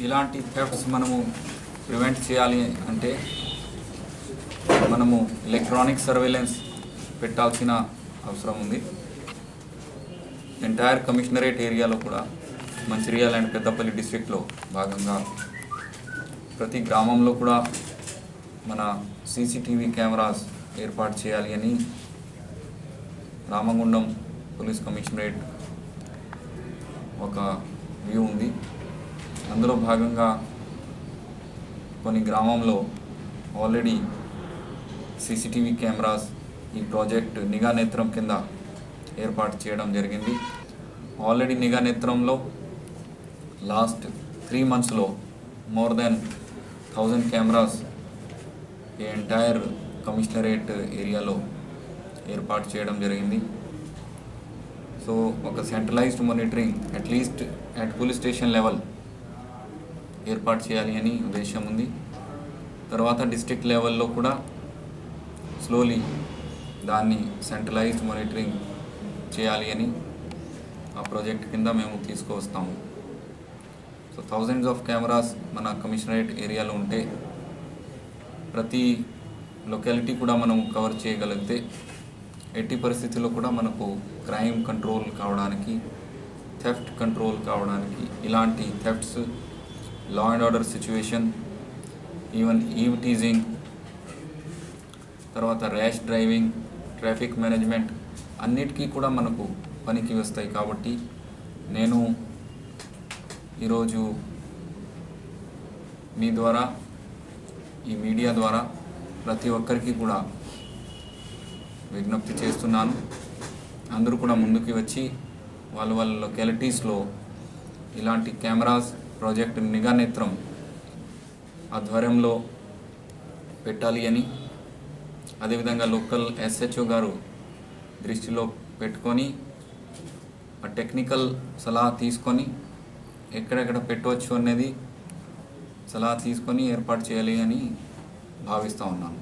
ఇలాంటి థెఫ్ట్స్ మనము ప్రివెంట్ చేయాలి అంటే మనము ఎలక్ట్రానిక్ సర్వేలెన్స్ పెట్టాల్సిన అవసరం ఉంది. ఎంటైర్ కమిషనరేట్ ఏరియాలో కూడా మంచిర్యాల అండ్ పెద్దపల్లి డిస్ట్రిక్ట్లో భాగంగా ప్రతి గ్రామంలో కూడా మన సీసీటీవీ కెమెరాస్ ఏర్పాటు చేయాలి అని రామగుండం పోలీస్ కమిషనరేట్ ఒక వ్యూ ఉంది. అందులో భాగంగా కొన్ని గ్రామంలో ఆల్రెడీ సీసీటీవీ కెమెరాస్ ఈ ప్రాజెక్ట్ నిఘా నేత్రం కింద ఏర్పాటు చేయడం జరిగింది. ఆల్రెడీ నిఘా నేత్రంలో లాస్ట్ 3 monthsలో మోర్ దెన్ 1000 కెమెరాస్ ఈ ఎంటైర్ కమిషనరేట్ ఏరియాలో ఏర్పాటు చేయడం జరిగింది. సో ఒక centralised monitoring at least at police station level ఏర్పాటు చేయాలి అని ఉద్దేశం ఉంది. తర్వాత డిస్ట్రిక్ట్ లెవెల్లో కూడా స్లోలీ దాన్ని సెంట్రలైజ్డ్ మానిటరింగ్ చేయాలి అని ఆ ప్రాజెక్ట్ కింద మేము తీసుకువస్తాము. సో థౌజండ్స్ ఆఫ్ కెమెరాస్ మన కమిషనరేట్ ఏరియాలో ఉంటే ప్రతి లొకాలిటీ కూడా మనం కవర్ చేయగలిగితే ఎట్టి పరిస్థితుల్లో కూడా మనకు క్రైమ్ కంట్రోల్ కావడానికి, థెఫ్ట్ కంట్రోల్ కావడానికి, ఇలాంటి thefts, law and order situation, even eve teasing, తర్వాత ర్యాష్ డ్రైవింగ్, ట్రాఫిక్ మేనేజ్మెంట్ అన్నిటికీ కూడా మనకు పనికి వస్తాయి. కాబట్టి నేను ఈరోజు మీ ద్వారా, ఈ మీడియా ద్వారా ప్రతి ఒక్కరికి కూడా విజ్ఞప్తి చేస్తున్నాను. అందరూ కూడా ముందుకు వచ్చి వాళ్ళ లొకాలిటీస్లో ఇలాంటి కెమెరాస్ ప్రాజెక్ట్ నిఘా నేత్రం ఆధ్వర్యంలో పెట్టాలి అని, అదేవిధంగా లోకల్ SHO గారు దృష్టిలో పెట్టుకొని ఆ టెక్నికల్ సలహా తీసుకొని ఎక్కడెక్కడ పెట్టవచ్చు అనేది సలహా తీసుకొని ఏర్పాటు చేయాలి అని భావిస్తూ ఉన్నాను.